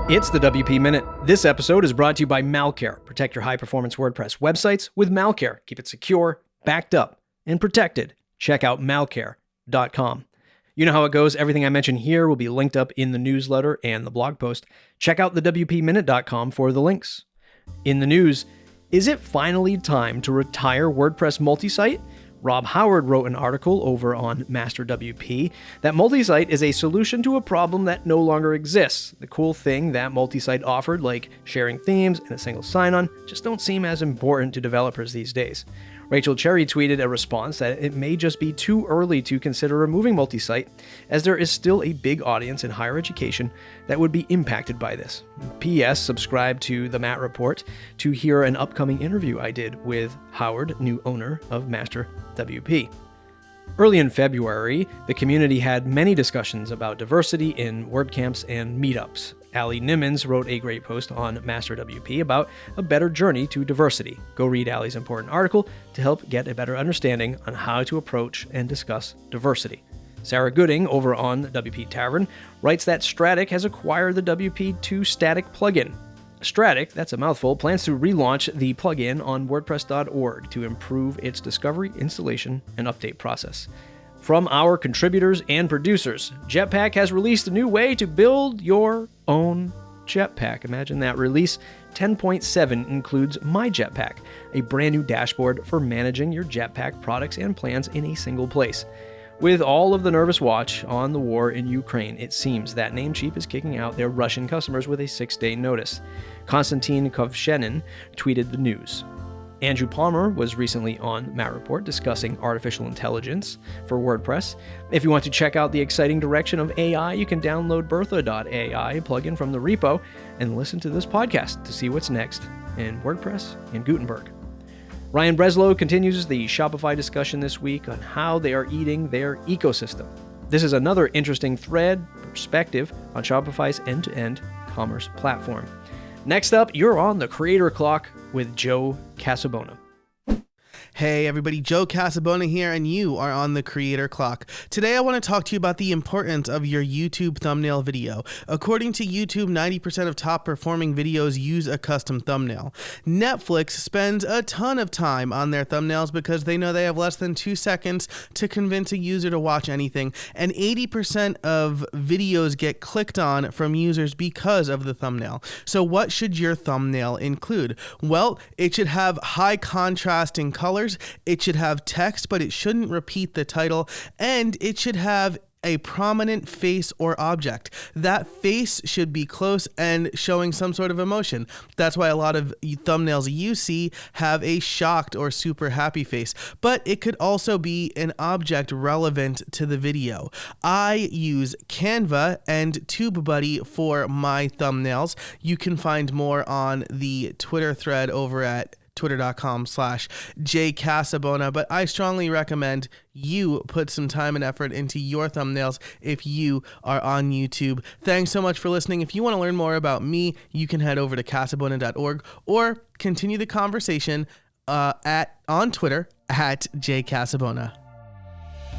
It's the WP Minute. This episode is brought to you by Malcare. Protect your high-performance WordPress websites with Malcare. Keep it secure, backed up, and protected. Check out malcare.com. You know how it goes. Everything I mention here will be linked up in the newsletter and the blog post. Check out the WPMinute.com for the links. In the news, is it finally time to retire WordPress Multisite? Rob Howard wrote an article over on Master WP that Multisite is a solution to a problem that no longer exists. The cool thing that Multisite offered, like sharing themes and a single sign-on, just don't seem as important to developers these days. Rachel Cherry tweeted a response that it may just be too early to consider removing Multisite, as there is still a big audience in higher education that would be impacted by this. P.S. Subscribe to the Matt Report to hear an upcoming interview I did with Howard, new owner of Master WP. Early in February, the community had many discussions about diversity in WordCamps and meetups. Ali Nimmons wrote a great post on Master WP about a better journey to diversity. Go read Ali's important article to help get a better understanding on how to approach and discuss diversity. Sarah Gooding over on WP Tavern writes that Stratic has acquired the WP2 Static plugin. Stratic, that's a mouthful, plans to relaunch the plugin on WordPress.org to improve its discovery, installation, and update process. From our contributors and producers, Jetpack has released a new way to build your own Jetpack. Imagine that. Release 10.7 includes My Jetpack, a brand new dashboard for managing your Jetpack products and plans in a single place. With all of the nervous watch on the war in Ukraine, it seems that Namecheap is kicking out their Russian customers with a 6-day notice. Konstantin Kovshenin tweeted the news. Andrew Palmer was recently on Matt Report discussing artificial intelligence for WordPress. If you want to check out the exciting direction of AI, you can download Bertha.ai plugin from the repo and listen to this podcast to see what's next in WordPress and Gutenberg. Ryan Breslow continues the Shopify discussion this week on how they are eating their ecosystem. This is another interesting thread, perspective on Shopify's end-to-end commerce platform. Next up, you're on the Creator Clock with Joe Casabona. Hey everybody, Joe Casabona here, and you are on the Creator Clock. Today I want to talk to you about the importance of your YouTube thumbnail video. According to YouTube, 90% of top performing videos use a custom thumbnail. Netflix spends a ton of time on their thumbnails because they know they have less than 2 seconds to convince a user to watch anything, and 80% of videos get clicked on from users because of the thumbnail. So what should your thumbnail include? Well, it should have high contrasting colors. It should have text, but it shouldn't repeat the title, and it should have a prominent face or object. That face should be close and showing some sort of emotion. That's why a lot of thumbnails you see have a shocked or super happy face, but it could also be an object relevant to the video. I use Canva and TubeBuddy for my thumbnails. You can find more on the Twitter thread over at twitter.com/jcasabona, but I strongly recommend you put some time and effort into your thumbnails if you are on YouTube. Thanks so much for listening. If you want to learn more about me, you can head over to casabona.org or continue the conversation on Twitter at jcasabona.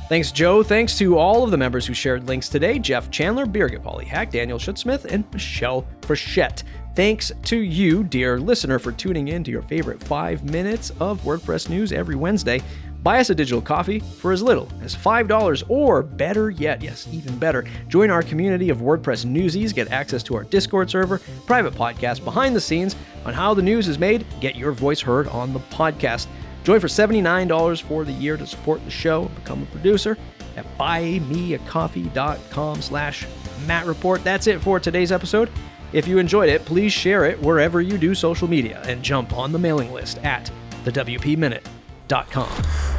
Thanks, Joe. Thanks to all of the members who shared links today: Jeff Chandler, Birgit Pauli-Haack, Daniel Schutzsmith, and Michelle Frechette. Thanks to you, dear listener, for tuning in to your favorite 5 minutes of WordPress news every Wednesday. Buy us a digital coffee for as little as $5, or better yet, yes, even better, join our community of WordPress newsies, get access to our Discord server, private podcast behind the scenes on how the news is made, get your voice heard on the podcast. Join for $79 for the year to support the show, become a producer at buymeacoffee.com/Matt Report. That's it for today's episode. If you enjoyed it, please share it wherever you do social media and jump on the mailing list at thewpminute.com.